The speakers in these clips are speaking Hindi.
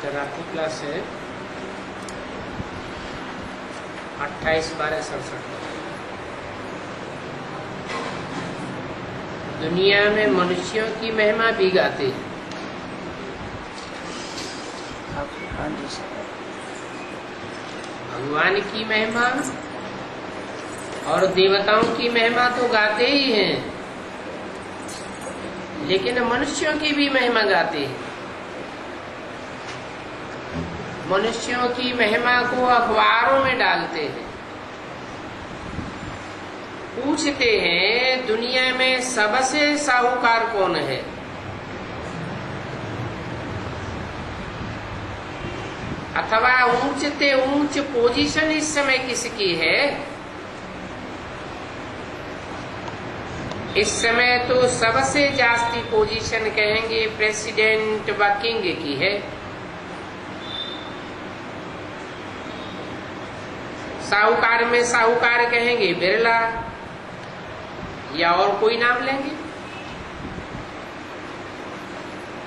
रात्रि क्लास है 28/12/67। दुनिया में मनुष्यों की महिमा भी गाते हैं। भगवान की महिमा और देवताओं की महिमा तो गाते ही हैं, लेकिन मनुष्यों की भी महिमा गाते हैं। मनुष्यों की महिमा को अखबारों में डालते हैं। पूछते हैं दुनिया में सबसे साहूकार कौन है। अथवा ऊंचते ऊंच पोजीशन इस समय किसकी है। इस समय तो सबसे जास्ती पोजीशन कहेंगे प्रेसिडेंट व किंग की है। साहूकार में साहूकार कहेंगे बिरला या और कोई नाम लेंगे।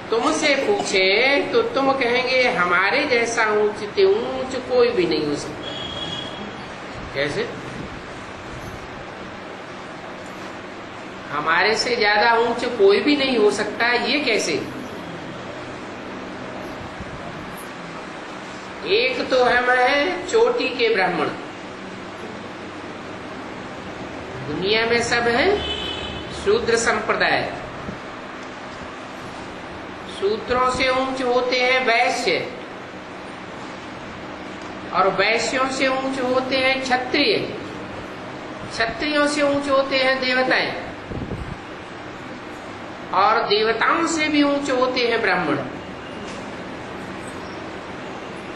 तुमसे पूछे तो तुम कहेंगे हमारे जैसा ऊंचते ऊंच कोई भी नहीं हो सकता। कैसे? हमारे से ज्यादा ऊंच कोई भी नहीं हो सकता, ये कैसे? एक तो हम हैं चोटी के ब्राह्मण। दुनिया में सब है शूद्र संप्रदाय। शूद्रों से ऊंच होते हैं वैश्य, और वैश्यों से ऊंच होते हैं क्षत्रिय। क्षत्रियों से ऊंच होते हैं देवताएं, और देवताओं से भी ऊंच होते हैं ब्राह्मण।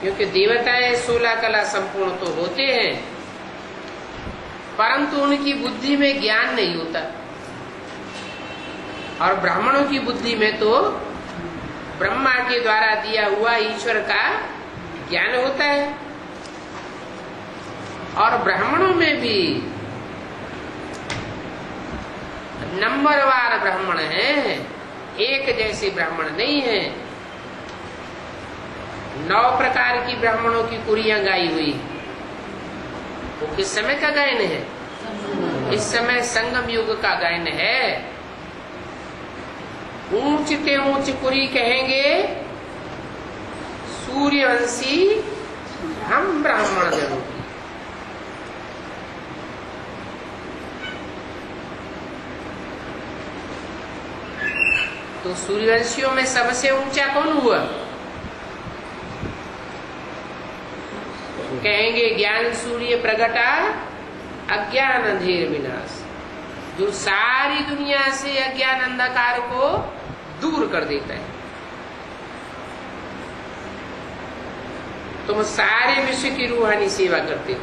क्योंकि देवताएं 16 कला संपूर्ण तो होते हैं, परंतु उनकी बुद्धि में ज्ञान नहीं होता। और ब्राह्मणों की बुद्धि में तो ब्रह्मा के द्वारा दिया हुआ ईश्वर का ज्ञान होता है। और ब्राह्मणों में भी नंबरवार ब्राह्मण हैं, एक जैसे ब्राह्मण नहीं है। 9 प्रकार की ब्राह्मणों की कुरियां गाई हुई। वो किस समय का गायन है? इस समय संगम युग का गायन है। ऊंचते ऊंच कुरी कहेंगे सूर्यवंशी हम ब्राह्मण जनों की। तो सूर्यवंशियों में सबसे ऊंचा कौन हुआ? कहेंगे ज्ञान सूर्य प्रगटा अज्ञान अंधेर विनाश, जो सारी दुनिया से अज्ञान अंधकार को दूर कर देता है। तुम सारे विश्व की रूहानी सेवा करते हो।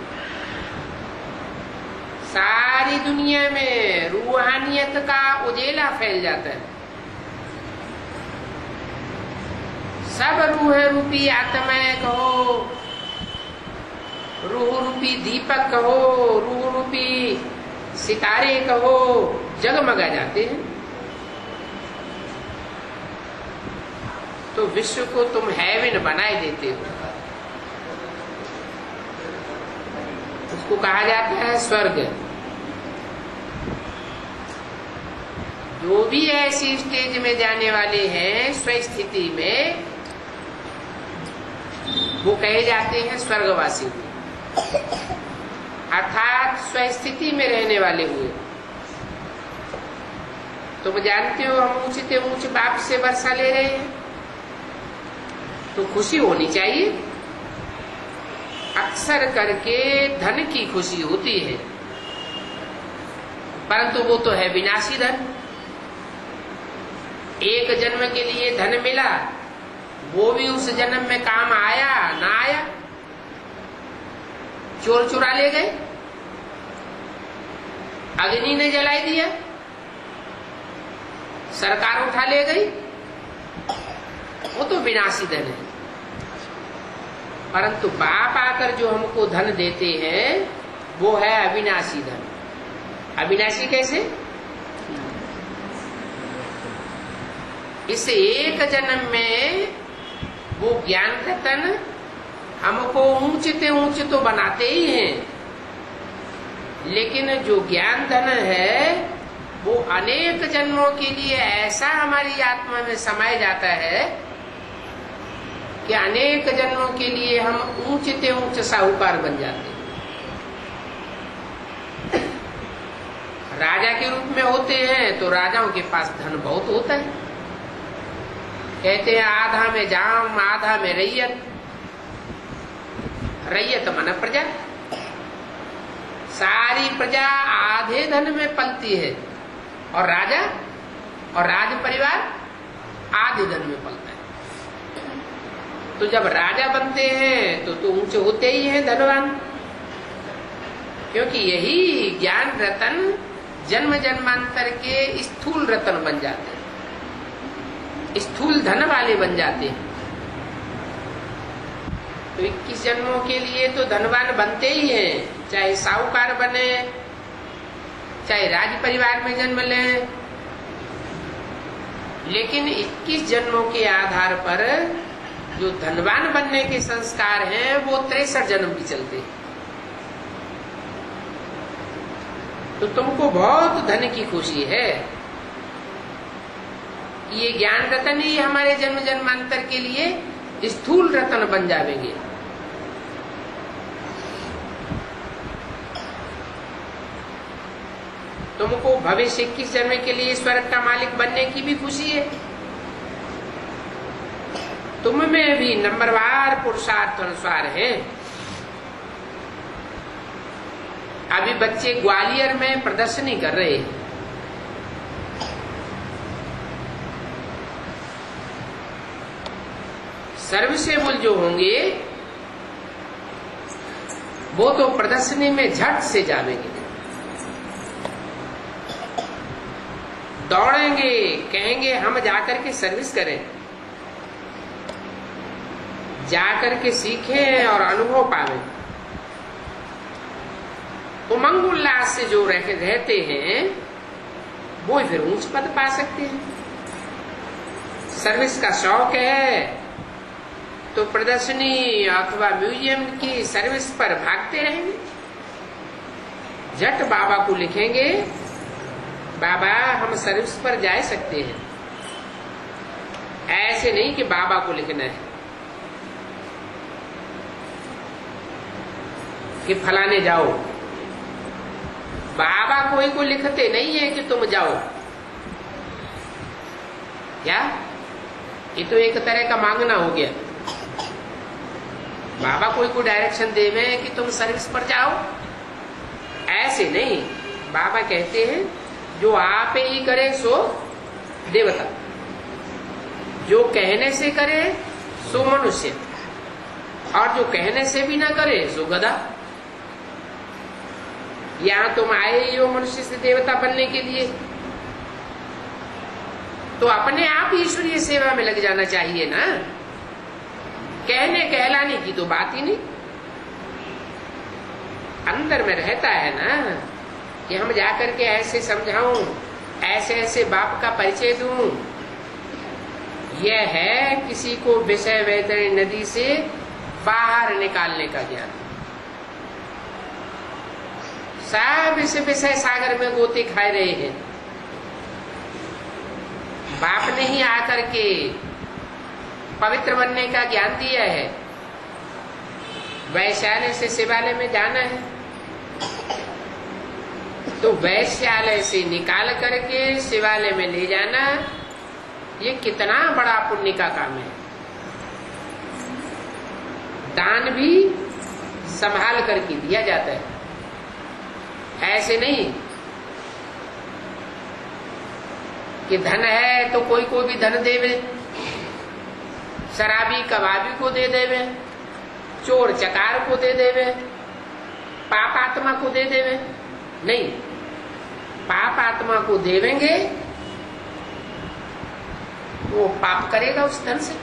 सारी दुनिया में रूहानियत का उजेला फैल जाता है। सब रूह रूपी आत्माएं कहो, रूह रूपी दीपक कहो, रूह रूपी सितारे कहो, जगमगा जाते हैं। तो विश्व को तुम हेवन बनाए देते हो। उसको कहा जाता है स्वर्ग। जो भी ऐसी स्टेज में जाने वाले हैं स्वस्थिति में, वो कहे जाते हैं स्वर्गवासी, अर्थात स्वस्थिति में रहने वाले हुए। तुम जानते हो हम ऊंचते ऊंच बाप से वर्षा ले रहे हैं, तो खुशी होनी चाहिए। अक्सर करके धन की खुशी होती है, परंतु वो तो है विनाशी धन। एक जन्म के लिए धन मिला, वो भी उस जन्म में काम आया ना आया। चोर चुरा ले गए, अग्नि ने जलाई दिया, सरकार उठा ले गई, वो तो विनाशी धन है। परंतु बाप आकर जो हमको धन देते हैं वो है अविनाशी धन। अविनाशी कैसे? इस एक जन्म में वो ज्ञान रतन हमको ऊंचे तो बनाते ही हैं, लेकिन जो ज्ञान धन है वो अनेक जन्मों के लिए ऐसा हमारी आत्मा में समाया जाता है कि अनेक जन्मों के लिए हम ऊंचे साहूकार बन जाते हैं। राजा के रूप में होते हैं तो राजाओं के पास धन बहुत होता है। कहते हैं आधा में जाम आधा में रैयत, रैयत मन प्रजा। सारी प्रजा आधे धन में पलती है और राजा और राज परिवार आधे धन में पलता है। तो जब राजा बनते हैं तो ऊंचे होते ही हैं धनवान, क्योंकि यही ज्ञान रतन जन्म जन्मांतर के स्थूल रतन बन जाते हैं, स्थूल धन वाले बन जाते हैं। तो 21 जन्मों के लिए तो धनवान बनते ही हैं, चाहे साहूकार बने चाहे राज परिवार में जन्म लें। लेकिन 21 जन्मों के आधार पर जो धनवान बनने के संस्कार हैं वो 63 जन्म भी चलते हैं। तो तुमको बहुत धन की खुशी है। ये ज्ञान रतन ही हमारे जन्म जन्मांतर के लिए स्थूल रतन बन जाएंगे। तुमको भविष्य 21 जन्म के लिए स्वर्ग का मालिक बनने की भी खुशी है। तुम में भी नंबरवार पुरुषार्थ अनुसार है। अभी बच्चे ग्वालियर में प्रदर्शनी कर रहे हैं। सर्विसेबल जो होंगे वो तो प्रदर्शनी में झट से जावेंगे, दौड़ेंगे, कहेंगे हम जाकर के सर्विस करें, जाकर के सीखें और अनुभव पावें। उमंग उल्लास से जो रहते हैं वो फिर ऊंच पद पा सकते हैं। सर्विस का शौक है तो प्रदर्शनी अथवा म्यूजियम की सर्विस पर भागते रहेंगे। झट बाबा को लिखेंगे, बाबा हम सर्विस पर जा सकते हैं। ऐसे नहीं कि बाबा को लिखना है कि फलाने जाओ। बाबा कोई को लिखते नहीं है कि तुम जाओ। क्या ये तो एक तरह का मांगना हो गया। बाबा कोई को डायरेक्शन देवे कि तुम सर्विस पर जाओ, ऐसे नहीं। बाबा कहते हैं जो आप ही करे सो देवता, जो कहने से करे सो मनुष्य, और जो कहने से भी ना करे सो गधा। यहां तुम आए ही हो मनुष्य से देवता बनने के लिए, तो अपने आप ईश्वरीय सेवा में लग जाना चाहिए ना। कहने कहलाने की तो बात ही नहीं, अंदर में रहता है ना कि हम जाकर के ऐसे समझाऊं, ऐसे ऐसे बाप का परिचय दूं। यह है किसी को विषय वैतरणी नदी से बाहर निकालने का ज्ञान। सब इस विषय सागर में गोते खाए रहे हैं। बाप ने ही आकर के पवित्र बनने का ज्ञान दिया है। वैश्यालय से शिवालय में जाना है तो वैश्यालय से निकाल करके शिवालय में ले जाना, ये कितना बड़ा पुण्य का काम है। दान भी संभाल करके दिया जाता है, ऐसे नहीं कि धन है तो कोई को भी धन देवे, शराबी कबाबी को दे देवे, चोर चकार को दे देवे, पाप आत्मा को दे देवे। नहीं, पाप आत्मा को देवेंगे वो पाप करेगा उस धन से।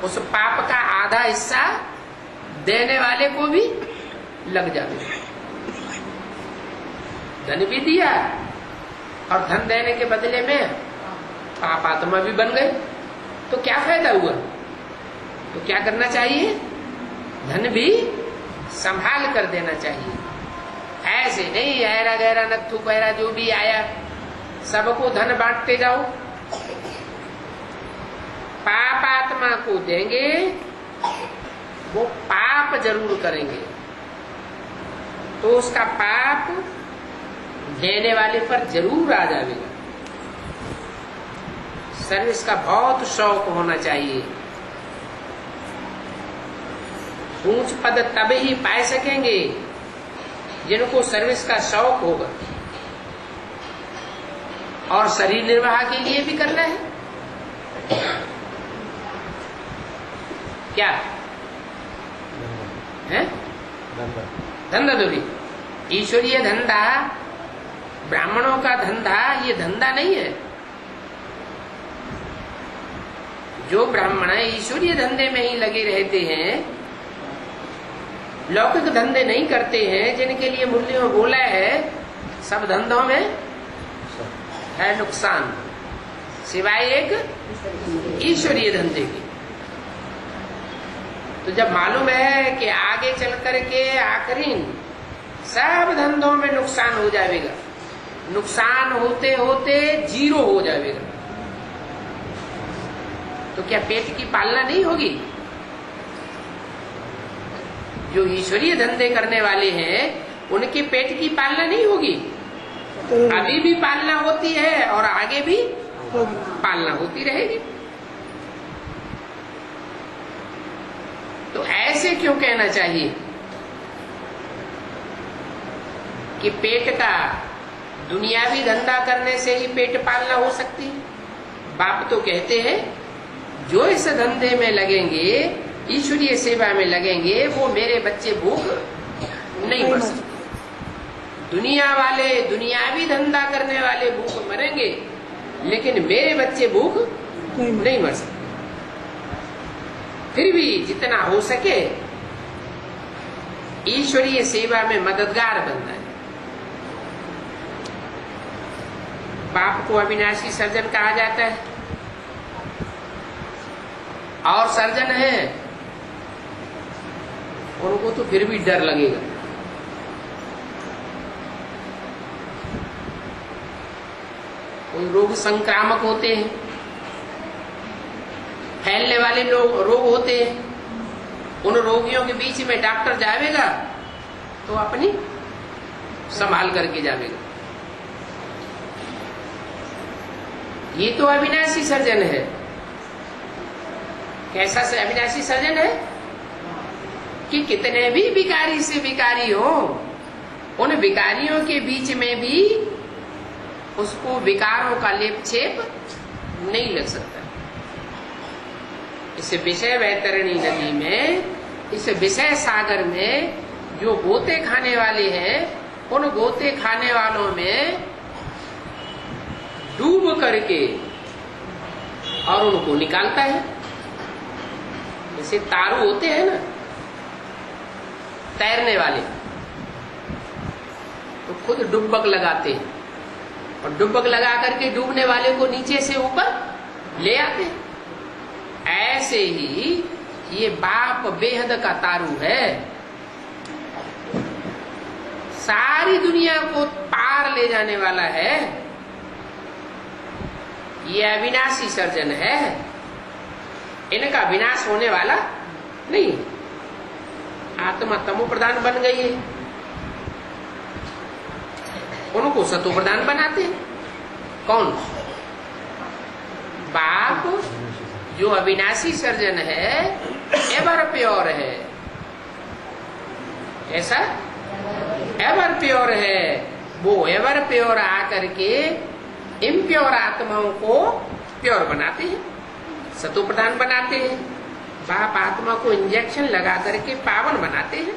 उस पाप का आधा हिस्सा देने वाले को भी लग जाएगा। धन भी दिया और धन देने के बदले में पाप आत्मा भी बन गए, तो क्या फायदा हुआ? तो क्या करना चाहिए? धन भी संभाल कर देना चाहिए। ऐसे नहीं ऐरा गहरा नत्थु पैरा जो भी आया सबको धन बांटते जाओ। पाप आत्मा को देंगे, वो पाप जरूर करेंगे, तो उसका पाप देने वाले पर जरूर आ जाएगा। सर्विस का बहुत शौक होना चाहिए। ऊंच पद तब ही पा सकेंगे जिनको सर्विस का शौक होगा। और शरीर निर्वाह के लिए भी करना है क्या है? धंधा दूरी ईश्वरीय धंधा, ब्राह्मणों का धंधा ये धंधा नहीं है। जो ब्राह्मण ईश्वरीय धंधे में ही लगे रहते हैं, लौकिक धंधे नहीं करते हैं, जिनके लिए मुरली में बोला है सब धंधों में है नुकसान सिवाय एक ईश्वरीय धंधे की। तो जब मालूम है कि आगे चल करके आखिरी सब धंधों में नुकसान हो जाएगा, नुकसान होते होते जीरो हो जाएगा, तो क्या पेट की पालना नहीं होगी? जो ईश्वरीय धंधे करने वाले हैं उनके पेट की पालना नहीं होगी। अभी भी पालना होती है और आगे भी पालना होती रहेगी। तो ऐसे क्यों कहना चाहिए कि पेट का दुनियावी धंधा करने से ही पेट पालना हो सकती है? बाप तो कहते हैं जो इस धंधे में लगेंगे, ईश्वरीय सेवा में लगेंगे, वो मेरे बच्चे भूख नहीं मर सकते। दुनिया वाले दुनियावी धंधा करने वाले भूख मरेंगे, लेकिन मेरे बच्चे भूख नहीं मर सकते। फिर भी जितना हो सके ईश्वरीय सेवा में मददगार बनना है। बाप को अविनाशी सर्जन कहा जाता है, और सर्जन है उनको तो फिर भी डर लगेगा। कोई रोग संक्रामक होते हैं, फैलने वाले रोग होते हैं, उन रोगियों के बीच में डॉक्टर जावेगा तो अपनी संभाल करके जावेगा। ये तो अविनाशी सर्जन है। कैसा से अविनाशी सर्जन है कि कितने भी विकारी से विकारी हो, उन विकारियों के बीच में भी उसको विकारों का लेप छेप नहीं लग सकता। इस विषय वैतरणी नदी में, इस विषय सागर में जो गोते खाने वाले हैं, उन गोते खाने वालों में डूब करके और उनको निकालता है। जैसे तारू होते हैं ना तैरने वाले, तो खुद डुबक लगाते हैं और डुबक लगा करके डूबने वाले को नीचे से ऊपर ले आते हैं। ऐसे ही ये बाप बेहद का तारू है, सारी दुनिया को पार ले जाने वाला है। ये अविनाशी सर्जन है, इनका विनाश होने वाला नहीं। आत्मा तमो प्रधान बन गई है, उनको सतो प्रधान बनाते हैं। कौन? बाप जो अविनाशी सर्जन है, एवर प्योर है। ऐसा एवर प्योर है, वो एवर प्योर आकर के इम्प्योर आत्माओं को प्योर बनाते हैं, सतो प्रधान बनाते हैं। बाप आत्मा को इंजेक्शन लगा करके पावन बनाते हैं।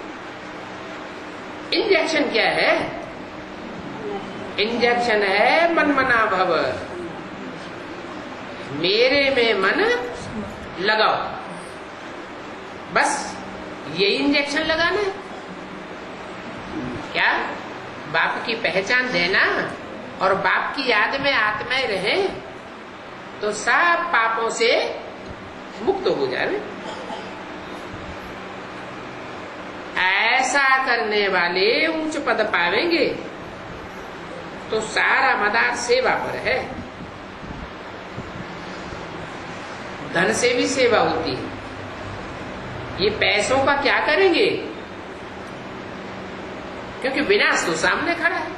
इंजेक्शन क्या है? इंजेक्शन है मन मना भव, मेरे में मन लगाओ, बस ये इंजेक्शन लगाना है। क्या? बाप की पहचान देना और बाप की याद में आत्माएं रहे तो सब पापों से मुक्त हो जाए। ऐसा करने वाले उच्च पद पावेंगे। तो सारा मदार सेवा पर है। धन से भी सेवा होती है। ये पैसों का क्या करेंगे? क्योंकि विनाश तो सामने खड़ा है।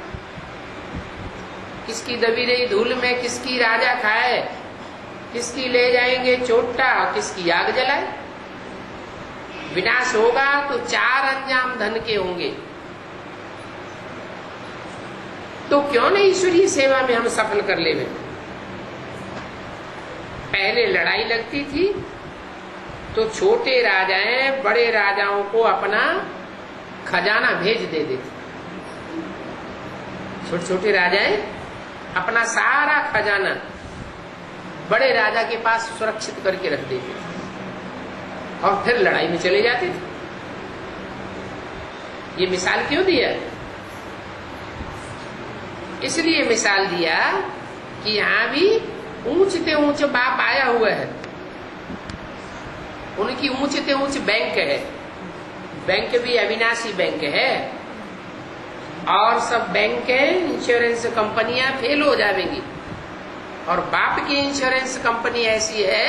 किसकी दबी रही धूल में किसकी राजा खाए, किसकी ले जाएंगे चोटा, किसकी आग जलाए। विनाश होगा तो चार अंजाम धन के होंगे। तो क्यों नहीं ईश्वरीय सेवा में हम सफल कर ले। पहले लड़ाई लगती थी तो छोटे राजाएं बड़े राजाओं को अपना खजाना भेज देते थे। छोटे छोटे राजाएं अपना सारा खजाना बड़े राजा के पास सुरक्षित करके रख देते थे और फिर लड़ाई में चले जाते थे। ये मिसाल क्यों दिया? इसलिए मिसाल दिया कि यहां भी ऊंच से ऊंच बाप आया हुआ है। उनकी ऊंच से ऊंच बैंक है। बैंक भी अविनाशी बैंक है और सब बैंक इंश्योरेंस कंपनियां फेल हो जाएंगी। और बाप की इंश्योरेंस कंपनी ऐसी है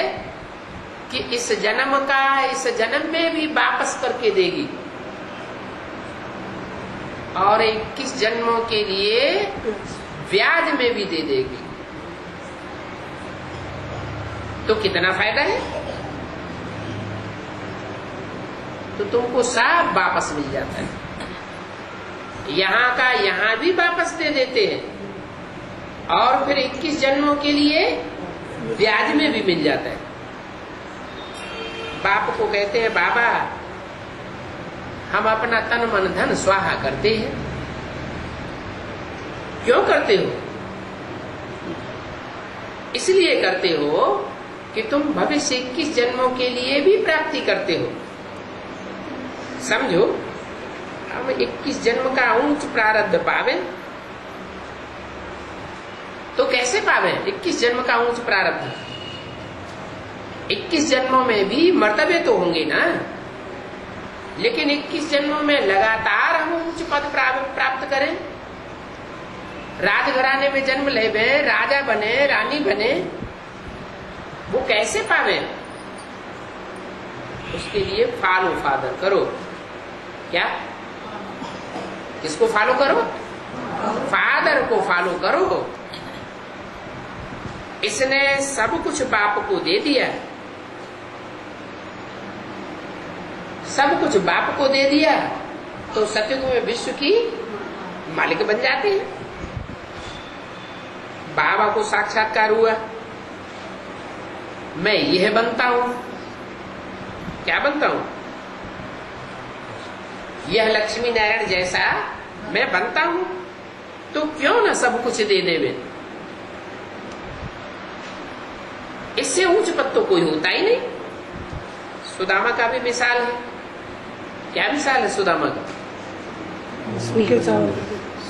कि इस जन्म का इस जन्म में भी वापस करके देगी और 21 जन्मों के लिए ब्याज में भी दे देगी। तो कितना फायदा है? तो तुमको सब वापस मिल जाता है। यहां का यहां भी वापस दे देते हैं और फिर 21 जन्मों के लिए ब्याज में भी मिल जाता है। बाप को कहते हैं बाबा हम अपना तन मन धन स्वाहा करते हैं। क्यों करते हो? इसलिए करते हो कि तुम भविष्य 21 जन्मों के लिए भी प्राप्ति करते हो। समझो, हम 21 जन्म का ऊंच प्रारब्ध पावे तो कैसे पावे? 21 जन्म का ऊंच प्रारब्ध 21 जन्मों में भी मर्तबे तो होंगे ना। लेकिन 21 जन्मों में लगातार हम उच्च पद प्राप्त करें, राजघराने में जन्म ले, राजा बने, रानी बने, वो कैसे पावे? उसके लिए फॉलो फादर करो। क्या? किसको फॉलो करो? फादर को फॉलो करो। इसने सब कुछ बाप को दे दिया, सब कुछ बाप को दे दिया तो सतयुग में विश्व की मालिक बन जाते हैं। बाबा को साक्षात्कार हुआ, मैं यह बनता हूं। क्या बनता हूं? यह लक्ष्मी नारायण जैसा मैं बनता हूं। तो क्यों ना सब कुछ दे देवे? इससे ऊंच पद तो कोई होता ही नहीं। सुदामा का भी मिसाल है। क्या मिसाल है सुदामा का?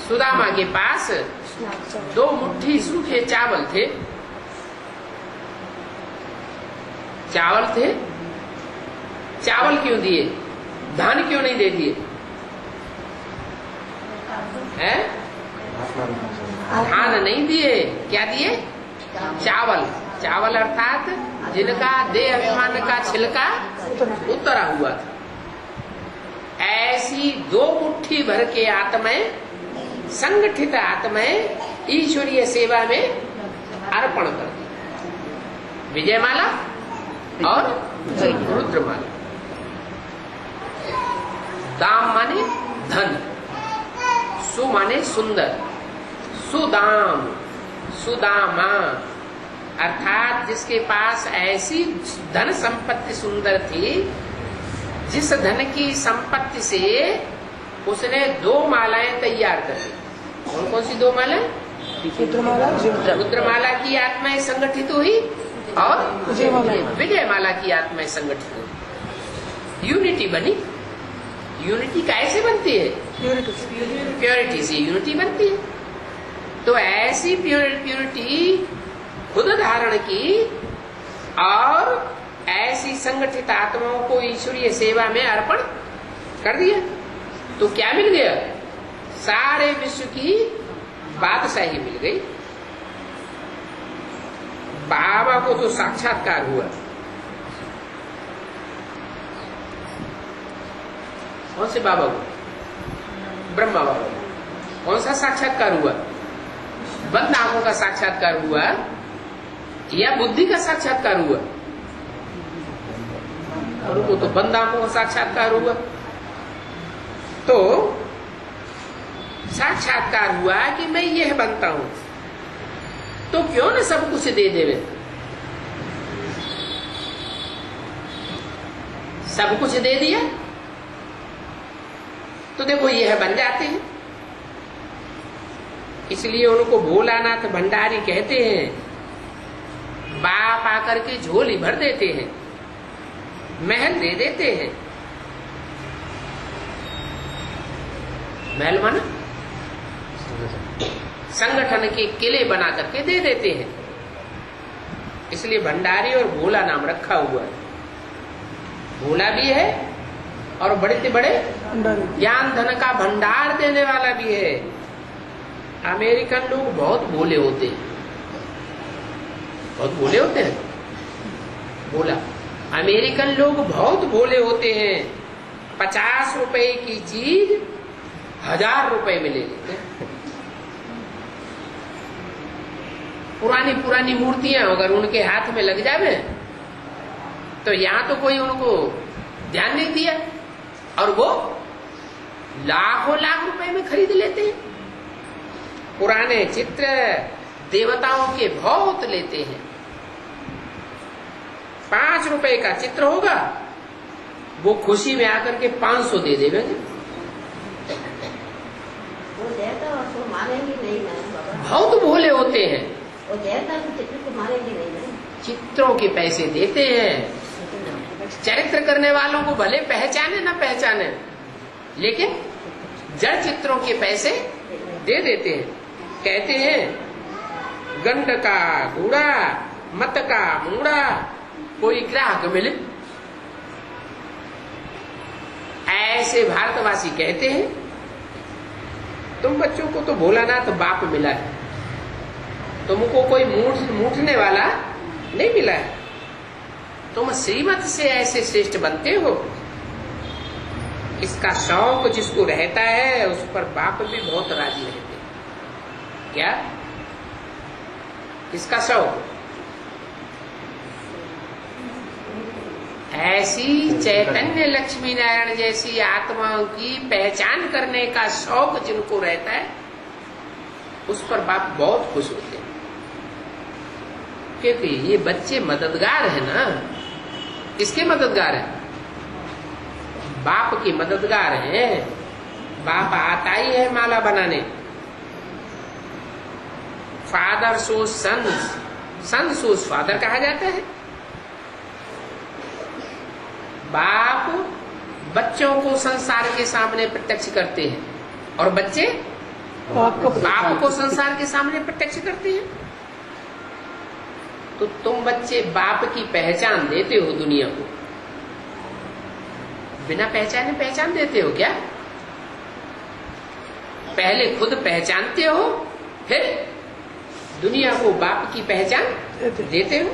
सुदामा के पास 2 मुट्ठी सूखे चावल थे। चावल थे, चावल क्यों दिए? धान क्यों नहीं दे दिए? हैं? धान नहीं दिए, क्या दिए? चावल। चावल अर्थात जिनका देह अभिमान का छिलका उतरा हुआ था। ऐसी 2 मुट्ठी भर के आत्माएं, संगठित आत्माएं ईश्वरीय सेवा में अर्पण कर दी। विजयमाला और रुद्रमाला। दाम माने धन, सु माने सुंदर, सुदाम, सुदामा अर्थात जिसके पास ऐसी धन संपत्ति सुंदर थी, जिस धन की संपत्ति से उसने 2 मालाएं तैयार कर दी। कौन कौन सी 2 मालाएं? रुद्रमाला की आत्माएं संगठित हुई और विजयमाला की आत्माएं संगठित हुई। यूनिटी बनी। यूनिटी कैसे बनती है? प्योरिटी से यूनिटी बनती है। तो ऐसी प्योरिटी खुद धारण की और ऐसी संगठित आत्माओं को ईश्वरीय सेवा में अर्पण कर दिया। तो क्या मिल गया? सारे विश्व की बादशाही मिल गई। बाबा को तो साक्षात्कार हुआ। कौन से बाबा को? ब्रह्मा बाबा को। कौन सा साक्षात्कार हुआ? बंद आंखों का साक्षात्कार हुआ या बुद्धि का साक्षात्कार हुआ? उनको तो बंद आंखों का साक्षात्कार हुआ। तो साक्षात्कार हुआ कि मैं यह बनता हूं, तो क्यों न सब कुछ दे देवे? सब कुछ दे दिया तो देखो यह बन जाते हैं। इसलिए उनको भोलानाथ भंडारी कहते हैं। बाप आकर के झोली भर देते हैं, महल दे देते हैं। महल माना संगठन के किले बना करके दे देते हैं। इसलिए भंडारी और भोला नाम रखा हुआ है। भोला भी है और बड़े से बड़े ज्ञान धन का भंडार देने वाला भी है। अमेरिकन लोग बहुत भोले होते हैं, बहुत भोले होते हैं। भोला अमेरिकन लोग बहुत भोले होते हैं। 50 रुपए की चीज 1000 रुपए में ले लेते हैं। पुरानी पुरानी मूर्तियां अगर उनके हाथ में लग जावे तो यहां तो कोई उनको ध्यान नहीं दिया और वो लाखों लाख रुपए में खरीद लेते हैं। पुराने चित्र देवताओं के बहुत लेते हैं। 5 रुपए का चित्र होगा, वो खुशी में आकर के 500 दे देंगे। बहुत भोले होते हैं। चित्रों के पैसे देते हैं। चरित्र करने वालों को भले पहचाने न पहचाने, लेकिन जड़ चित्रों के पैसे दे देते हैं। कहते हैं गंड का घूड़ा मत का मुंगड़ा, कोई ग्राहक मिले। ऐसे भारतवासी कहते हैं। तुम बच्चों को तो भोलानाथ बाप मिला है, तुमको कोई मूठने वाला नहीं मिला है। तुम श्रीमत से ऐसे श्रेष्ठ बनते हो। इसका शौक जिसको रहता है उस पर बाप भी बहुत राजी रहते हैं। क्या? इसका शौक? ऐसी चैतन्य लक्ष्मी नारायण जैसी आत्माओं की पहचान करने का शौक जिनको रहता है उस पर बाप बहुत खुश होते हैं। क्योंकि ये बच्चे मददगार है ना। किसके मददगार है? बाप की मददगार है। बाप आता ही है माला बनाने। फादर सोज सन, सन सोज फादर कहा जाता है। बाप बच्चों को संसार के सामने प्रत्यक्ष करते हैं और बच्चे बाप को संसार के सामने प्रत्यक्ष करते हैं। तो तुम बच्चे बाप की पहचान देते हो दुनिया को। बिना पहचाने पहचान देते हो क्या? पहले खुद पहचानते हो, फिर दुनिया को बाप की पहचान देते हो।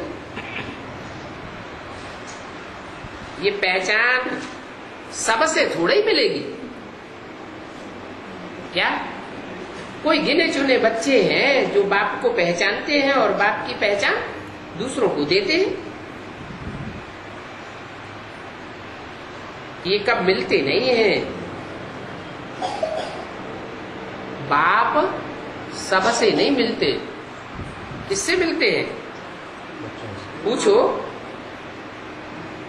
ये पहचान सबसे थोड़ा ही मिलेगी क्या? कोई गिने चुने बच्चे हैं जो बाप को पहचानते हैं और बाप की पहचान दूसरों को देते हैं। ये कब मिलते नहीं हैं। बाप सबसे नहीं मिलते। किससे मिलते हैं? पूछो,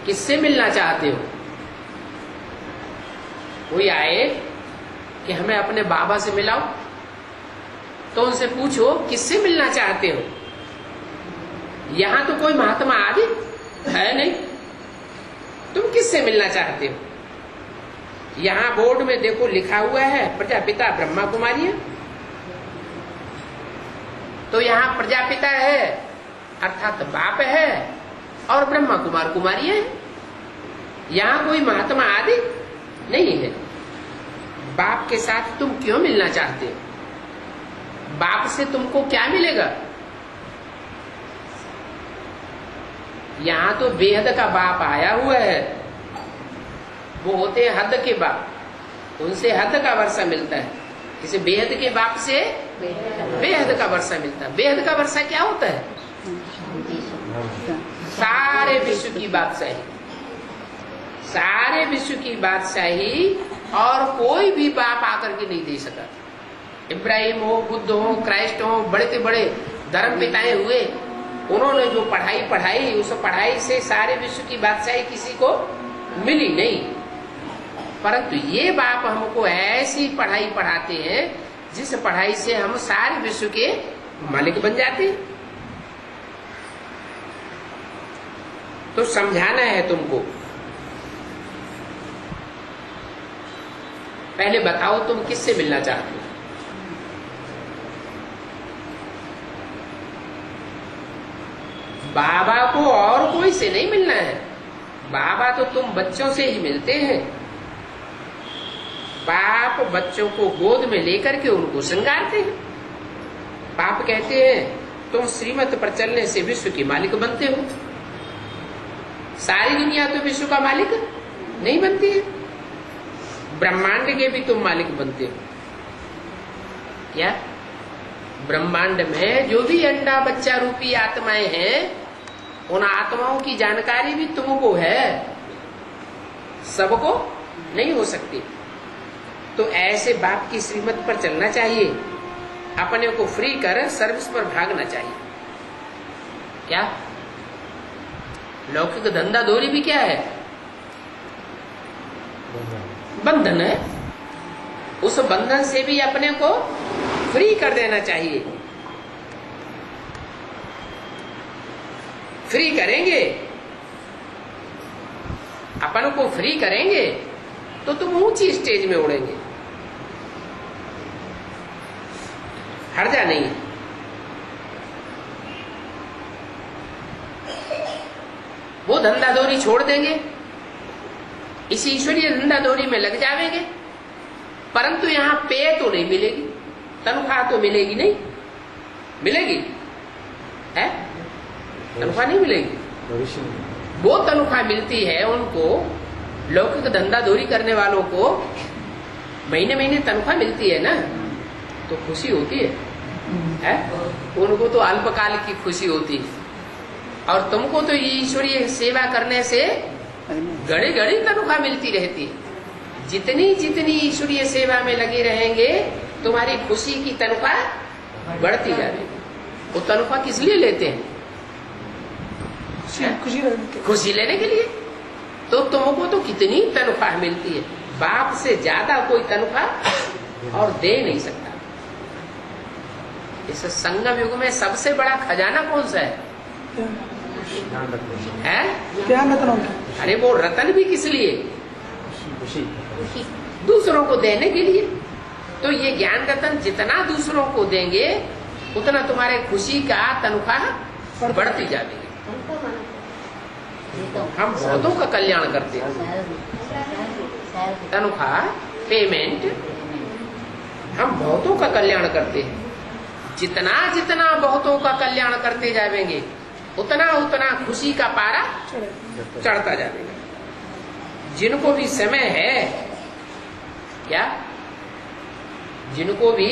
किससे मिलना चाहते हो? कोई आए कि हमें अपने बाबा से मिलाओ, तो उनसे पूछो किससे मिलना चाहते हो। यहां तो कोई महात्मा आदि है नहीं, तुम किससे मिलना चाहते हो? यहां बोर्ड में देखो लिखा हुआ है प्रजापिता ब्रह्मा कुमारी। तो यहां प्रजापिता है अर्थात बाप है और ब्रह्मा कुमार कुमारी है। यहां कोई महात्मा आदि नहीं है। बाप के साथ तुम क्यों मिलना चाहते हो? बाप से तुमको क्या मिलेगा? यहां तो बेहद का बाप आया हुआ है, वो होते हैं हद के बाप, उनसे हद का वर्षा मिलता है। इसे बेहद के बाप से बेहद का वर्षा मिलता है। बेहद का वर्षा क्या होता है? सारे विश्व की बादशाही, सारे विश्व की बादशाही, और कोई भी बाप आकर के नहीं दे सका। इब्राहिम हो, बुद्ध हो, क्राइस्ट हो, बड़े से बड़े धर्म पिताएं हुए, उन्होंने जो पढ़ाई पढ़ाई, उस पढ़ाई से सारे विश्व की बादशाही किसी को मिली नहीं। परंतु ये बाप हमको ऐसी पढ़ाई पढ़ाते हैं जिस पढ़ाई से हम सारे विश्व के मालिक बन जाते हैं। तो समझाना है तुमको। पहले बताओ तुम किससे मिलना चाहते हो? बाबा को और कोई से नहीं मिलना है। बाबा तो तुम बच्चों से ही मिलते हैं। बाप बच्चों को गोद में लेकर के उनको श्रृंगारते हैं। बाप कहते हैं तुम श्रीमत पर चलने से विश्व के मालिक बनते हो। सारी दुनिया तो विश्व का मालिक नहीं बनती है, ब्रह्मांड के भी तुम मालिक बनते हो। क्या? ब्रह्मांड में जो भी अंडा बच्चा रूपी आत्माएं हैं, उन आत्माओं की जानकारी भी तुमको है, सबको नहीं हो सकती। तो ऐसे बाप की श्रीमत पर चलना चाहिए, अपने को फ्री कर सर्विस पर भागना चाहिए। क्या? लौकिक धंधा दौरी भी क्या है? बंधन है। उस बंधन से भी अपने को फ्री कर देना चाहिए। फ्री करेंगे, अपन को फ्री करेंगे तो तुम ऊंची स्टेज में उड़ेंगे, हर्जा नहीं। वो धंधा दौरी छोड़ देंगे, इस ईश्वरीय धंधा दौरी में लग जाएंगे। परंतु यहाँ पे तो नहीं मिलेगी, तनख्वाह तो मिलेगी नहीं। मिलेगी है? तनख्वाह नहीं मिलेगी। वो तनख्वाह मिलती है उनको, लौकिक धंधा दौरी करने वालों को महीने महीने तनख्वाह मिलती है ना, तो खुशी होती है? उनको तो अल्पकाल की खुशी होती है। और तुमको तो ईश्वरीय सेवा करने से घड़ी घड़ी तनख्वाह मिलती रहती है। जितनी जितनी ईश्वरीय सेवा में लगे रहेंगे, तुम्हारी खुशी की तनख्वाह बढ़ती जाएगी। वो तनख्वाह किस लिए लेते हैं? खुशी लेने के लिए। तो तुमको तो कितनी तनख्वाह मिलती है, बाप से ज्यादा कोई तनख्वाह और दे नहीं सकता। इस संगम युग में सबसे बड़ा खजाना कौन सा है? क्या रतन? अरे वो रतन भी किस लिए? दूसरों को देने के लिए। तो ये ज्ञान रतन जितना दूसरों को देंगे, उतना तुम्हारे खुशी का तनख्वाह बढ़ती जाएगी। हम बहुतों का कल्याण करते हैं। तनख्वाह, पेमेंट, हम बहुतों का कल्याण करते हैं। जितना जितना बहुतों का कल्याण करते जाएंगे, उतना उतना खुशी का पारा चढ़ता जाएगा। जिनको भी समय है, क्या? जिनको भी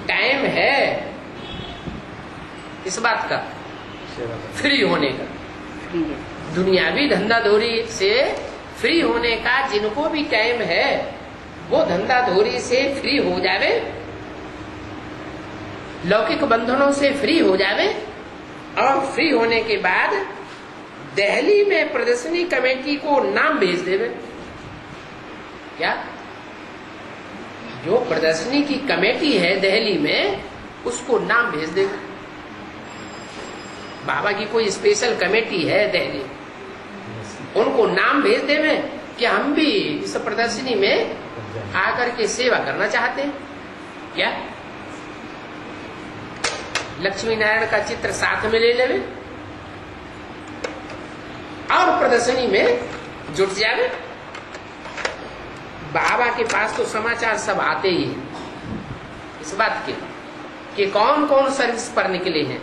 टाइम है इस बात का, फ्री होने का, दुनियावी धंधा धोरी से फ्री होने का, जिनको भी टाइम है वो धंधा धोरी से फ्री हो जावे, लौकिक बंधनों से फ्री हो जावे। और फ्री होने के बाद दिल्ली में प्रदर्शनी कमेटी को नाम भेज देवे। क्या? जो प्रदर्शनी की कमेटी है दिल्ली में, उसको नाम भेज देवे। बाबा की कोई स्पेशल कमेटी है दिल्ली, उनको नाम भेज देवे कि हम भी इस प्रदर्शनी में आकर के सेवा करना चाहते हैं। क्या? लक्ष्मी नारायण का चित्र साथ में ले लेवे और प्रदर्शनी में जुट जावे। बाबा के पास तो समाचार सब आते ही हैं इस बात के कि कौन कौन सर्विस पर निकले हैं,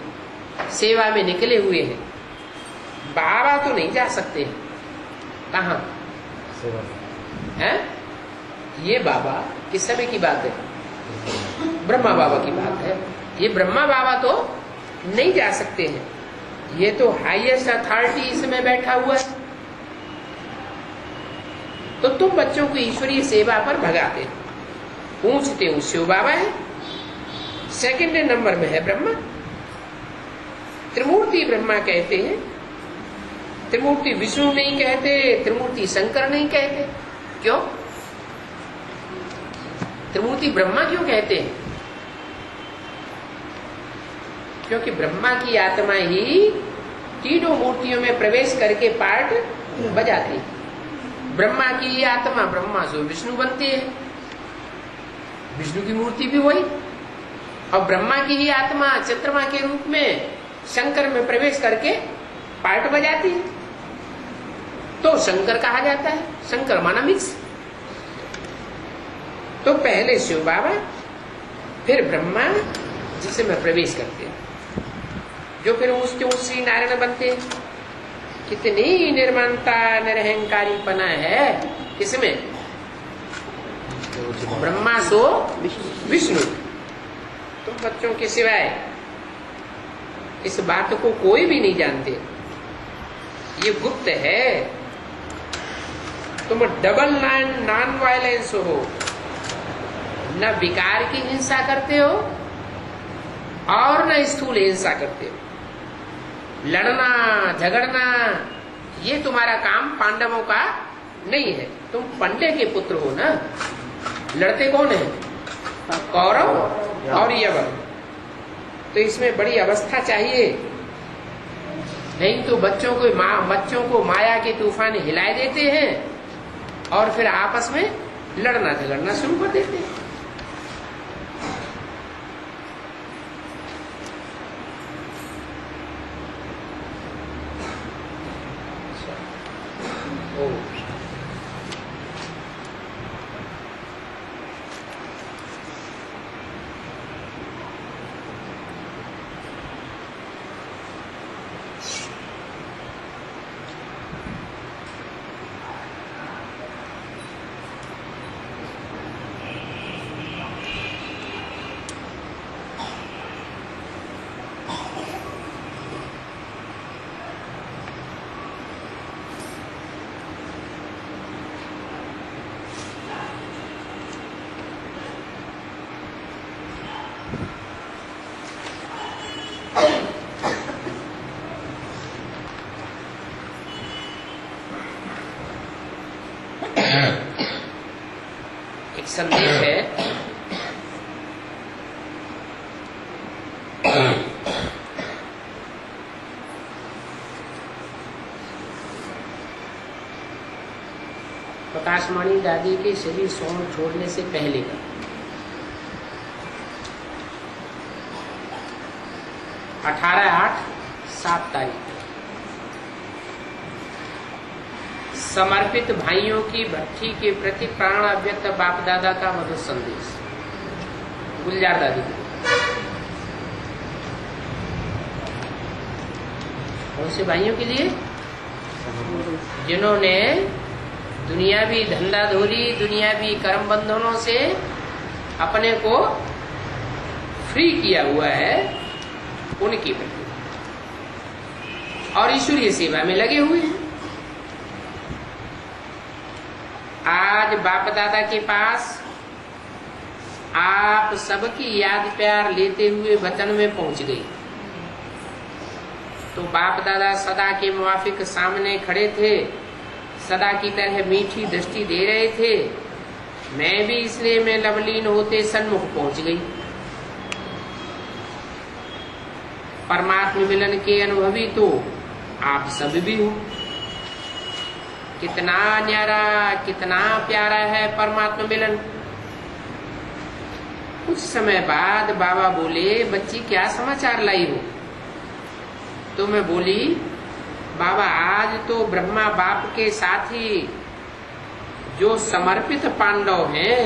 सेवा में निकले हुए हैं। बाबा तो नहीं जा सकते हैं, कहाँ है? ये बाबा किस समय की बात है? ब्रह्मा बाबा की बात है। ये ब्रह्मा बाबा तो नहीं जा सकते हैं, ये तो हाईएस्ट अथॉरिटी इसमें बैठा हुआ है। तो तुम बच्चों को ईश्वरीय सेवा पर भगाते हो, पूछते हो शिव बाबा है, सेकंड नंबर में है ब्रह्मा। त्रिमूर्ति ब्रह्मा कहते हैं, त्रिमूर्ति विष्णु नहीं कहते, त्रिमूर्ति शंकर नहीं कहते। क्यों? त्रिमूर्ति ब्रह्मा क्यों कहते हैं? क्योंकि ब्रह्मा की आत्मा ही तीनों मूर्तियों में प्रवेश करके पार्ट बजाती है। ब्रह्मा की आत्मा ब्रह्मा से विष्णु बनती है, विष्णु की मूर्ति भी वही, और ब्रह्मा की ही आत्मा चंद्रमा के रूप में शंकर में प्रवेश करके पार्ट बजाती है, तो शंकर कहा जाता है। शंकर माना मिक्स। तो पहले शिव बाबा, फिर ब्रह्मा जिसमें प्रवेश करते हैं, जो फिर उसके श्री नारायण बनते हैं। कितनी निर्माणता निरहंकारी पना है किसमें? ब्रह्मा सो विष्णु। तो बच्चों के सिवाय इस बात को कोई भी नहीं जानते, ये गुप्त है। तुम डबल नॉन वायलेंस हो, न विकार की हिंसा करते हो और न स्थूल हिंसा करते हो। लड़ना झगड़ना ये तुम्हारा काम पांडवों का नहीं है। तुम पंडे के पुत्र हो ना। लड़ते कौन है? कौरव और यवन। तो इसमें बड़ी अवस्था चाहिए, नहीं तो बच्चों को माया के तूफान हिलाए देते हैं और फिर आपस में लड़ना झगड़ना शुरू कर देते हैं। एक संदेश है, प्रकाशमणि दादी के शरीर सोम छोड़ने से पहले का 18/8/7 तारीख समर्पित भाइयों की भक्ति के प्रति प्राण अव्यक्त बाप दादा का मधुर संदेश। गुलजार दादी कौन से भाइयों के लिए? जिन्होंने दुनियावी धंधाधोरी, दुनियावी कर्म बंधनों से अपने को फ्री किया हुआ है, उनकी प्रति और ईश्वरीय सेवा में लगे हुए हैं। आज बाप दादा के पास आप सबकी याद प्यार लेते हुए वचन में पहुंच गई। तो बाप दादा सदा के मुवाफिक सामने खड़े थे, सदा की तरह मीठी दृष्टि दे रहे थे। मैं भी इसलिए में लवलीन होते सन्मुख पहुंच गई। परमात्मा मिलन के अनुभवी तो आप सब भी हो। कितना न्यारा, कितना प्यारा है परमात्मा मिलन। कुछ समय बाद बाबा बोले, बच्ची क्या समाचार लाई हो? तो मैं बोली, बाबा आज तो ब्रह्मा बाप के साथ ही जो समर्पित पांडव हैं,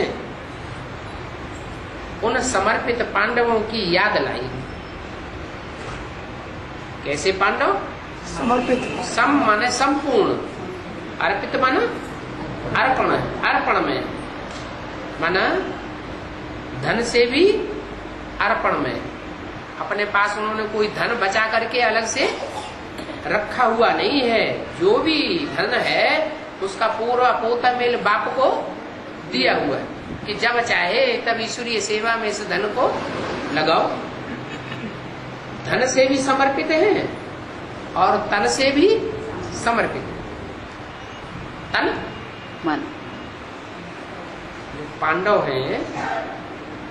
उन समर्पित पांडवों की याद लाई। कैसे पांडव? समर्पित। सम माने संपूर्ण, अर्पित माना अर्पण, अर्पण में माना धन से भी अर्पण में। अपने पास उन्होंने कोई धन बचा करके अलग से रखा हुआ नहीं है। जो भी धन है उसका पूरा पोता मेल बाप को दिया हुआ है कि जब चाहे तब ईश्वरीय सेवा में इस धन को लगाओ। धन से भी समर्पित है और तन से भी समर्पित है। तन मन। जो पांडव हैं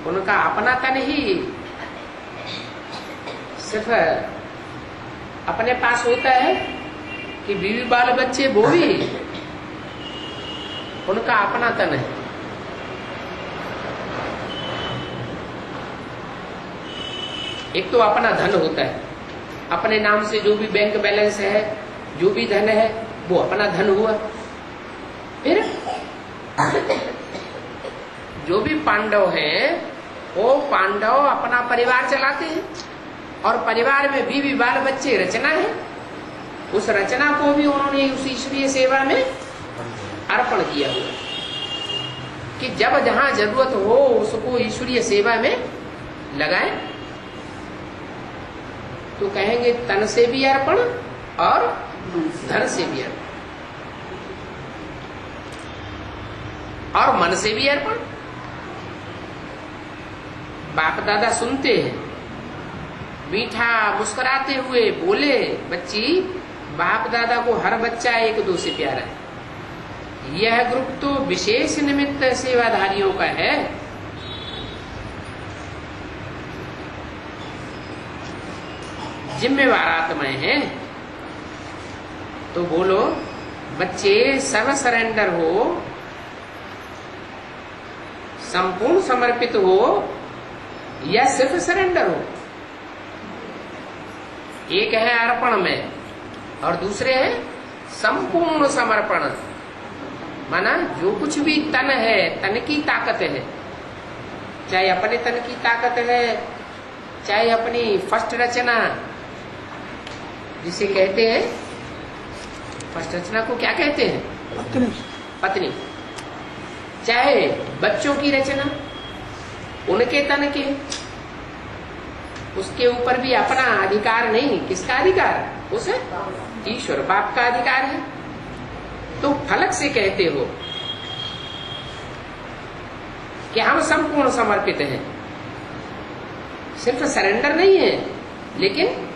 उनका अपना तन ही सिर्फ अपने पास होता है कि बीवी बाल बच्चे वो भी उनका अपना तन है। एक तो अपना धन होता है, अपने नाम से जो भी बैंक बैलेंस है, जो भी धन है वो अपना धन हुआ। फिर जो भी पांडव हैं वो पांडव अपना परिवार चलाते हैं और परिवार में बीवी बाल बच्चे रचना है। उस रचना को भी उन्होंने उस ईश्वरीय सेवा में अर्पण किया हुआ कि जब जहां जरूरत हो उसको ईश्वरीय सेवा में लगाएं। तो कहेंगे तन से भी अर्पण और धन से भी अर्पण और मन से भी अर्पण। बाप दादा सुनते हैं, मीठा मुस्कुराते हुए बोले, बच्ची बाप दादा को हर बच्चा एक दो से प्यारा है। यह ग्रुप तो विशेष निमित्त सेवाधारियों का है। जिम्मेवार आत्माएं हैं। तो बोलो बच्चे सर्व सरेंडर हो, संपूर्ण समर्पित हो या सिर्फ सरेंडर हो। एक है अर्पण में और दूसरे है संपूर्ण समर्पण। माना जो कुछ भी तन है, तन की ताकत है, चाहे अपने तन की ताकत है, चाहे अपनी फर्स्ट रचना जिसे कहते हैं, फर्स्ट रचना को क्या कहते हैं? पत्नी। पत्नी। चाहे बच्चों की रचना, उनके तन के, उसके ऊपर भी अपना अधिकार नहीं। किसका अधिकार? उस ईश्वर बाप का अधिकार है। तो फलक से कहते हो कि हम संपूर्ण समर्पित हैं। सिर्फ सरेंडर नहीं है लेकिन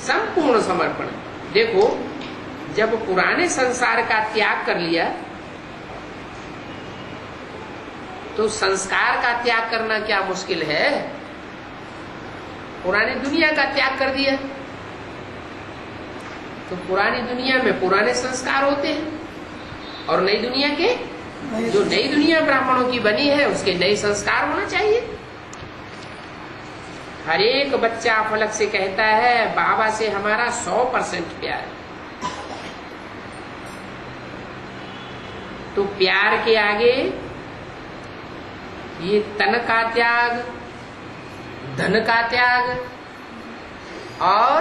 संपूर्ण समर्पण। देखो जब पुराने संसार का त्याग कर लिया तो संस्कार का त्याग करना क्या मुश्किल है। पुरानी दुनिया का त्याग कर दिया तो पुरानी दुनिया में पुराने संस्कार होते हैं और नई दुनिया के, जो नई दुनिया ब्राह्मणों की बनी है उसके नए संस्कार होना चाहिए। हर एक बच्चा फलक से कहता है बाबा से हमारा 100% प्यार है। तो प्यार के आगे ये तन का त्याग, धन का त्याग और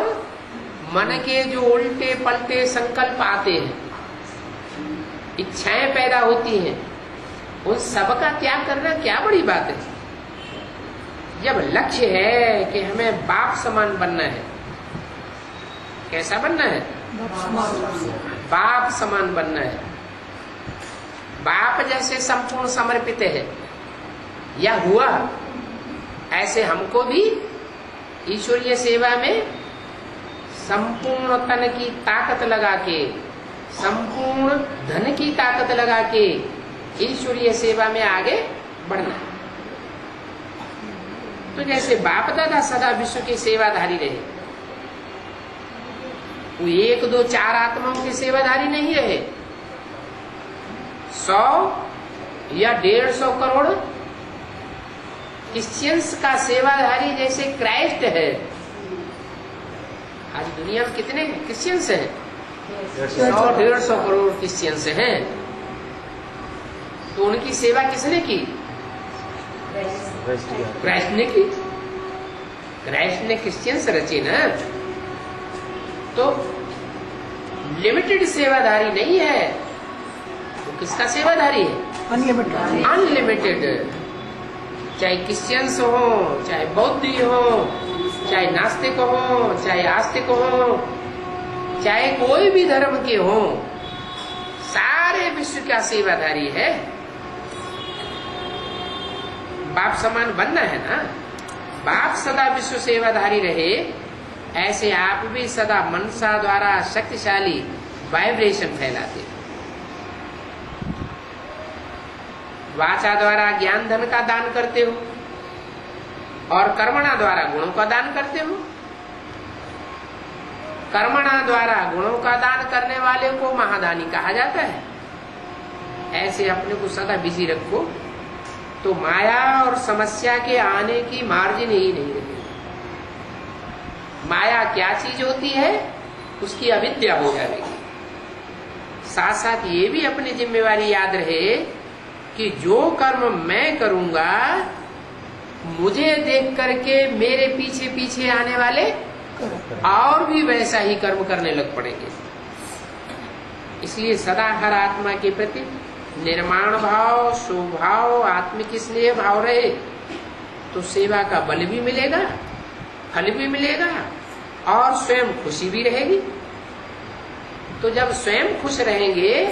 मन के जो उल्टे पलटे संकल्प आते हैं, इच्छाएं पैदा होती हैं, उन सब का त्याग करना क्या बड़ी बात है। जब लक्ष्य है कि हमें बाप समान बनना है, कैसा बनना है? बाप समान बनना है। बाप जैसे संपूर्ण समर्पित है या हुआ, ऐसे हमको भी ईश्वरीय सेवा में संपूर्ण तन की ताकत लगा के, संपूर्ण धन की ताकत लगा के ईश्वरीय सेवा में आगे बढ़ना है। तो जैसे बाप दादा सदा विश्व के सेवाधारी रहे, वो 1 2 4 आत्माओं के सेवाधारी नहीं रहे। 100 या 150 करोड़ क्रिश्चियंस का सेवाधारी जैसे क्राइस्ट है। आज दुनिया में कितने क्रिश्चियंस हैं? 100-150 करोड़ क्रिश्चियंस हैं। तो उनकी सेवा किसने की? क्राइस्ट ने की। क्राइस्ट ने क्रिश्चियंस रचे ना। तो लिमिटेड सेवाधारी नहीं है, वो किसका सेवाधारी है? अनलिमिटेड। अनलिमिटेड। चाहे क्रिश्चियंस हो, चाहे बौद्धी हो, चाहे नास्तिक हो, चाहे आस्तिक हो, चाहे कोई भी धर्म के हो, सारे विश्व का सेवाधारी है। बाप समान बनना है ना। बाप सदा विश्व सेवाधारी रहे, ऐसे आप भी सदा मनसा द्वारा शक्तिशाली वाइब्रेशन फैलाते। वाचा द्वारा ज्ञान धन का दान करते हो और कर्मणा द्वारा गुणों का दान करते हो। कर्मणा द्वारा गुणों का दान करने वाले को महादानी कहा जाता है। ऐसे अपने को सदा बिजी रखो तो माया और समस्या के आने की मार्जिन ही नहीं रहेगी। माया क्या चीज होती है, उसकी अविद्या हो जाएगी। साथ साथ ये भी अपनी जिम्मेवारी याद रहे कि जो कर्म मैं करूंगा, मुझे देख करके मेरे पीछे पीछे आने वाले और भी वैसा ही कर्म करने लग पड़ेंगे। इसलिए सदा हर आत्मा के प्रति निर्माण भाव, स्वभाव, आत्मिक स्नेह भाव रहे तो सेवा का बल भी मिलेगा, फल भी मिलेगा और स्वयं खुशी भी रहेगी। तो जब स्वयं खुश रहेंगे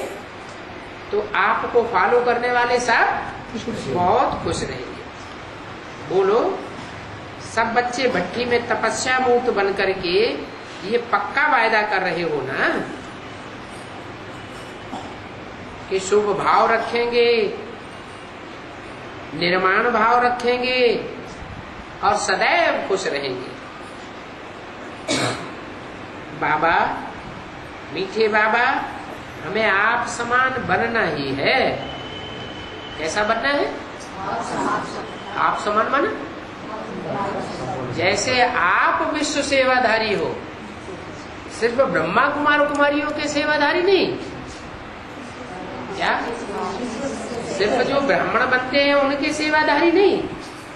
तो आपको फॉलो करने वाले सब बहुत खुश रहेंगे। बोलो, सब बच्चे भट्टी में तपस्या मूर्त बन करके ये पक्का वायदा कर रहे हो ना कि शुभ भाव रखेंगे, निर्माण भाव रखेंगे और सदैव खुश रहेंगे। बाबा, मीठे बाबा, हमें आप समान बनना ही है। कैसा बनना है? आप समान बना। जैसे आप विश्व सेवाधारी हो, सिर्फ ब्रह्मा कुमार कुमारियों के सेवाधारी नहीं, क्या सिर्फ जो ब्राह्मण बनते हैं उनके सेवाधारी नहीं,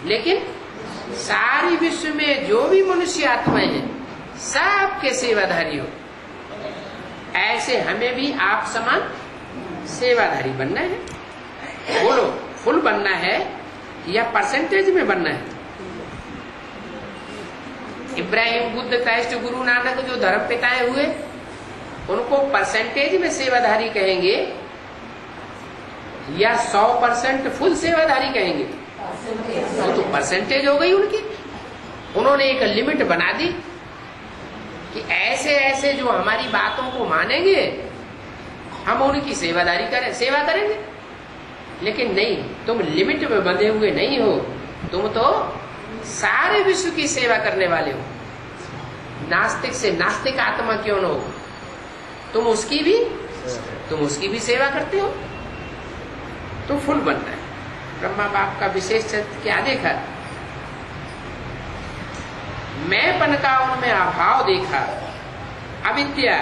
लेकिन सारी विश्व में जो भी मनुष्य आत्माएं हैं सबके सेवाधारी हो। ऐसे हमें भी आप समान सेवाधारी बनना है। बोलो, फुल बनना है या परसेंटेज में बनना है? इब्राहिम, बुद्ध, क्राइस्ट, गुरु नानक जो धर्म पिताएं हुए, उनको परसेंटेज में सेवाधारी कहेंगे या 100% फुल सेवाधारी कहेंगे? तो परसेंटेज हो गई उनकी। उन्होंने एक लिमिट बना दी कि ऐसे ऐसे जो हमारी बातों को मानेंगे हम उनकी सेवादारी करें, सेवा करेंगे। लेकिन नहीं, तुम लिमिट में बंधे हुए नहीं हो, तुम तो सारे विश्व की सेवा करने वाले हो। नास्तिक से नास्तिक आत्मा क्यों न हो, तुम उसकी भी सेवा करते हो। तो फुल बनना है। ब्रह्मा बाप का विशेष चरित्र क्या देखा? मैंपन का उनमें अभाव देखा। अविद्या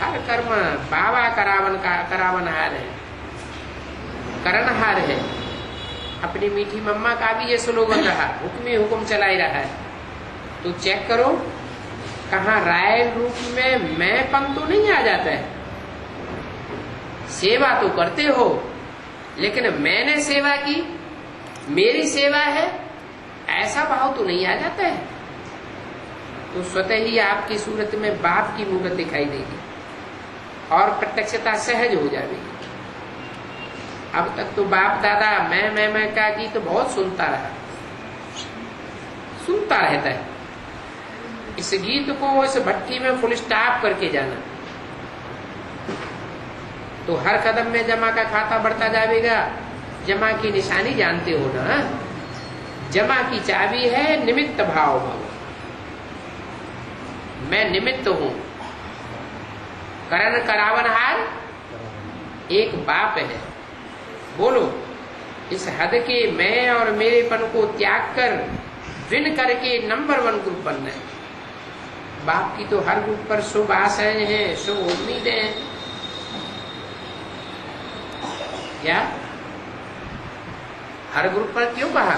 हर कर्म बाबा करावनहार है, करणहार है। अपनी मीठी मम्मा का भी ये स्लोगन रहा, हुक्म ही हुक्म चलाई रहा है। तो चेक करो कहाँ राय रूप में मैंपन तो नहीं आ जाता है। सेवा तो करते हो, लेकिन मैंने सेवा की, मेरी सेवा है, ऐसा भाव तो नहीं आ जाता है। तो स्वतः ही आपकी सूरत में बाप की मूर्त दिखाई देगी और प्रत्यक्षता सहज हो जाएगी। अब तक तो बाप दादा मैं का गीत तो बहुत सुनता रहता है। इस गीत को इस भट्टी में फुल स्टॉप करके जाना, तो हर कदम में जमा का खाता बढ़ता जाएगा। जमा की निशानी जानते हो ना, जमा की चाबी है निमित्त भाव। मैं निमित्त हूं। करण करावनहार एक बाप है। बोलो, इस हद के मैं और मेरेपन को त्याग कर विन करके नंबर 1 ग्रुप बनना है। बाप की तो हर ग्रुप पर शुभ आशाएं हैं, शुभ उम्मीदें हैं। क्या हर ग्रुप पर क्यों कहा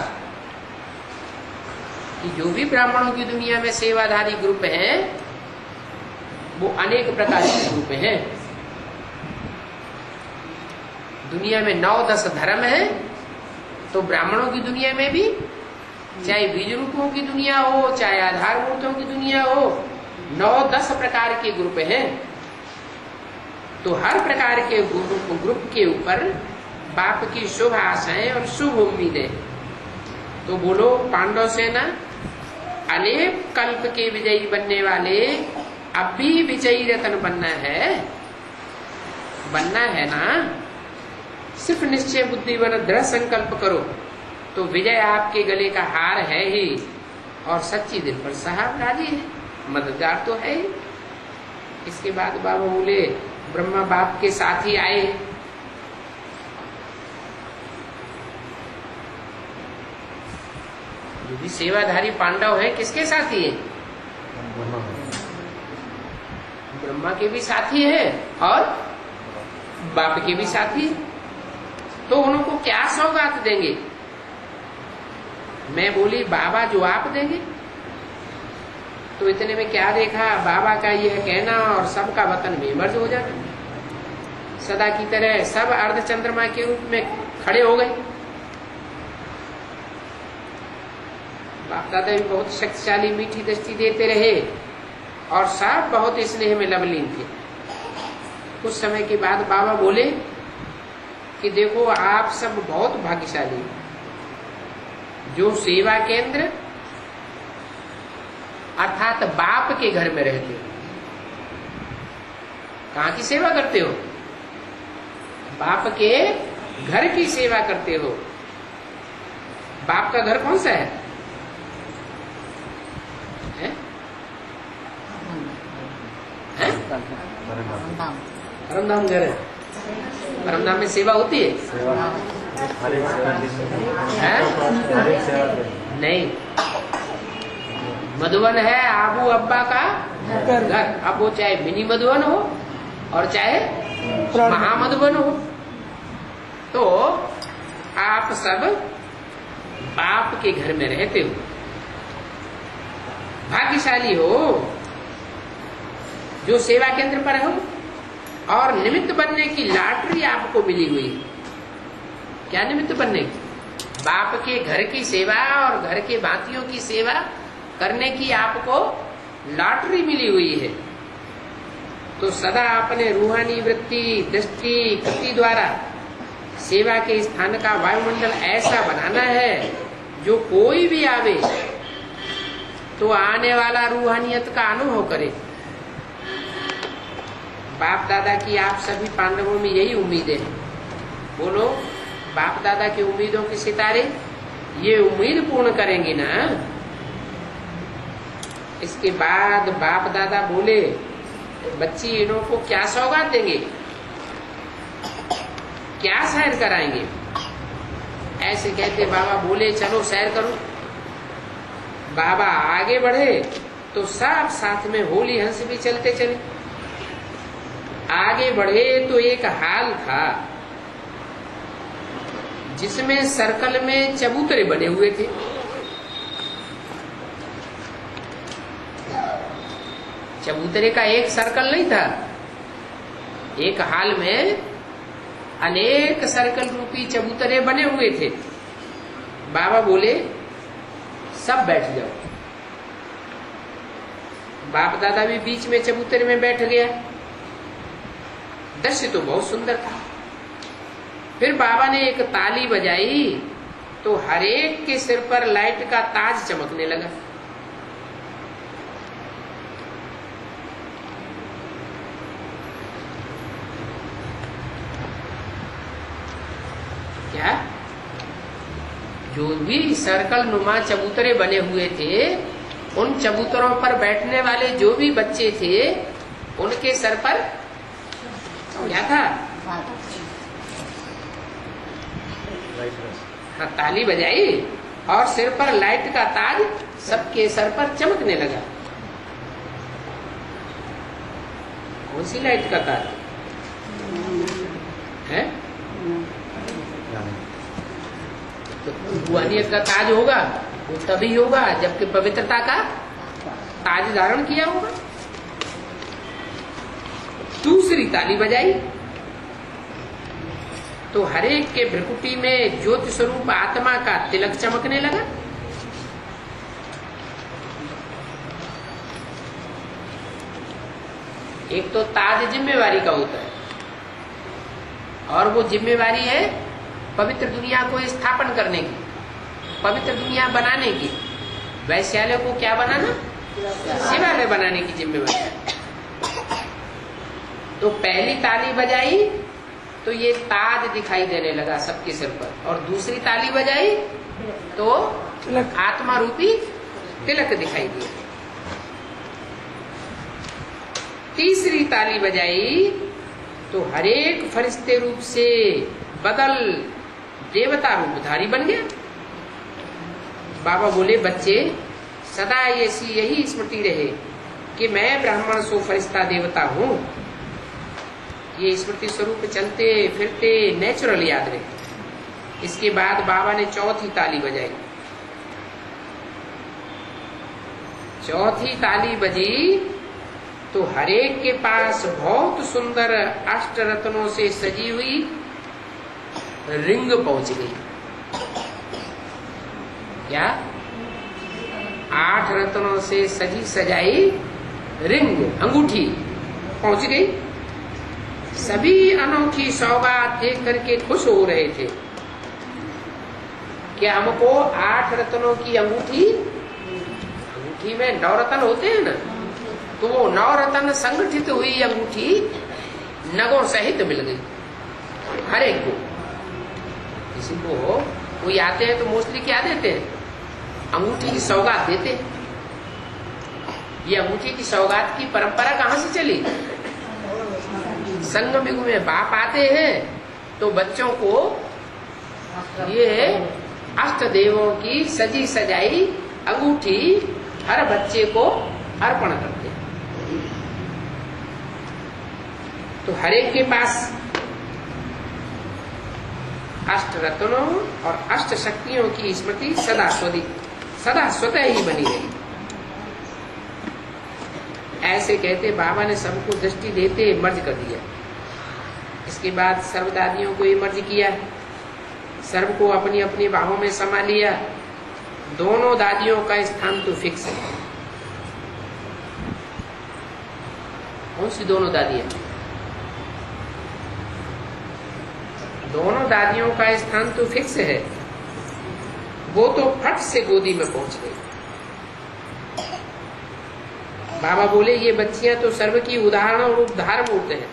कि जो भी ब्राह्मणों की दुनिया में सेवाधारी ग्रुप हैं वो अनेक प्रकार के ग्रुप हैं। दुनिया में 9-10 धर्म है, तो ब्राह्मणों की दुनिया में भी चाहे बीज रूपों की दुनिया हो, चाहे आधार मूर्तों की दुनिया हो, 9-10 प्रकार के ग्रुप हैं। तो हर प्रकार के ग्रुप के ऊपर बाप की शुभ आशाएं और शुभ उम्मीदें। तो बोलो पांडव सेना अनेक कल्प के विजयी बनने वाले, अब भी विजयी रत्न बनना है ना। सिर्फ निश्चय बुद्धि बना दृढ़ संकल्प करो तो विजय आपके गले का हार है ही, और सच्ची दिल पर साहब राजी है, मददगार तो है ही। इसके बाद बाबा बोले ब्रह्मा बाप के साथ ही आए। जो भी सेवाधारी पांडव है किसके साथी है? ब्रह्मा के भी साथी है और बाप के भी साथी। तो उनको क्या सौगात देंगे? मैं बोली बाबा जो आप देंगे। तो इतने में क्या देखा, बाबा का यह कहना और सबका वतन बेमर्ज हो जाता। सदा की तरह सब अर्ध चंद्रमा के रूप में खड़े हो गए। बाप दादा भी बहुत शक्तिशाली मीठी दृष्टि देते रहे और सब बहुत स्नेह में लवलीन थे। कुछ समय के बाद बाबा बोले कि देखो आप सब बहुत भाग्यशाली, जो सेवा केंद्र अर्थात बाप के घर में रहते हो। कहाँ की सेवा करते हो? बाप के घर की सेवा करते हो। बाप का घर कौन सा है? परमधाम घर है। परमधाम में सेवा होती है? नहीं, मधुवन है आबू अब्बा का घर। अब वो चाहे मिनी मधुवन हो और चाहे महामधुवन हो। तो आप सब बाप के घर में रहते हो, भाग्यशाली हो जो सेवा केंद्र पर हो, और निमित्त बनने की लॉटरी आपको मिली हुई है। क्या निमित्त बनने की? बाप के घर की सेवा और घर के भांतियों की सेवा करने की आपको लॉटरी मिली हुई है। तो सदा अपने रूहानी वृत्ति, दृष्टि, कृति द्वारा सेवा के स्थान का वायुमंडल ऐसा बनाना है जो कोई भी आवे तो आने वाला रूहानियत का अनुभव करे। बाप दादा की आप सभी पांडवों में यही उम्मीदें हैं। बोलो बाप दादा की उम्मीदों के सितारे ये उम्मीद पूर्ण करेंगे ना। इसके बाद बाप दादा बोले बच्ची इन्हों को क्या सौगात देंगे, क्या सैर कराएंगे? ऐसे कहते बाबा बोले चलो सैर करो। बाबा आगे बढ़े तो सब साथ में होली हंस भी चलते चले। आगे बढ़े तो एक हाल था जिसमें सर्कल में चबूतरे बने हुए थे। चबूतरे का एक सर्कल नहीं था, एक हाल में अनेक सर्कल रूपी चबूतरे बने हुए थे। बाबा बोले सब बैठ जाओ। बाप दादा भी बीच में चबूतरे में बैठ गया। दृश्य तो बहुत सुंदर था। फिर बाबा ने एक ताली बजाई तो हरेक के सिर पर लाइट का ताज चमकने लगा। क्या? जो भी सर्कल नुमा चबूतरे बने हुए थे, उन चबूतरों पर बैठने वाले जो भी बच्चे थे उनके सर पर क्या था? हाँ, ताली बजाई और सिर पर लाइट का ताज सबके सर पर चमकने लगा। कौन सी लाइट का ताज है? तो रूहानियत का ताज होगा वो तभी होगा जबकि पवित्रता का ताज धारण किया होगा। दूसरी ताली बजाई तो हरेक के भ्रकुटी में ज्योति स्वरूप आत्मा का तिलक चमकने लगा। एक तो ताज जिम्मेवारी का होता है और वो जिम्मेवारी है पवित्र दुनिया को स्थापन करने की, पवित्र दुनिया बनाने की। वैश्यालय को क्या बनाना? शिवालय बनाने की जिम्मेवारी। तो पहली ताली बजाई तो ये ताज दिखाई देने लगा सबके सिर पर, और दूसरी ताली बजाई तो आत्मा रूपी तिलक दिखाई दिया। तीसरी ताली बजाई तो हरेक फरिश्ते रूप से बदल देवता रूपधारी बन गया। बाबा बोले बच्चे सदा ऐसी यही स्मृति रहे कि मैं ब्राह्मण सो फरिश्ता देवता हूं। ये स्मृति स्वरूप चलते फिरते नेचुरल याद रहे। इसके बाद बाबा ने चौथी ताली बजाई। चौथी ताली बजी तो हरेक के पास बहुत सुंदर अष्ट रत्नों से सजी हुई रिंग पहुंच गई। क्या? 8 रत्नों से सजी सजाई रिंग, अंगूठी पहुंच गई। सभी अनोखी सौगात देख करके खुश हो रहे थे कि हमको 8 रत्नों की अंगूठी में 9 रत्न होते हैं ना, तो वो 9 रत्न संगठित हुई अंगूठी नगों सहित मिल गई हर एक को। किसी को कोई आते हैं तो मोस्टली क्या देते हैं? अंगूठी की सौगात देते हैं। ये अंगूठी की सौगात की परंपरा कहाँ से चली? संगम युग में बाप आते हैं तो बच्चों को ये अष्ट देवों की सजी सजाई अंगूठी हर बच्चे को अर्पण करते हैं। तो हर एक के पास अष्ट रत्नों और अष्ट शक्तियों की स्मृति सदा स्वतः ही बनी रही। ऐसे कहते बाबा ने सबको दृष्टि देते मर्ज कर दिया। इसके बाद सर्वदादियों को मर्ज किया, सर्व को अपनी अपनी बाहों में समा लिया। दोनों दादियों का स्थान तो फिक्स है। कौन सी दोनों दादियां? दोनों दादियों का स्थान तो फिक्स है। वो तो फट से गोदी में पहुंच गई। बाबा बोले ये बच्चियां तो सर्व की उदाहरण और उपधार मूर्त हैं।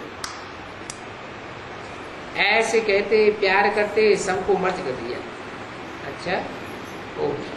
ऐसे कहते प्यार करते सबको मर्ज कर दिया। अच्छा, ओके।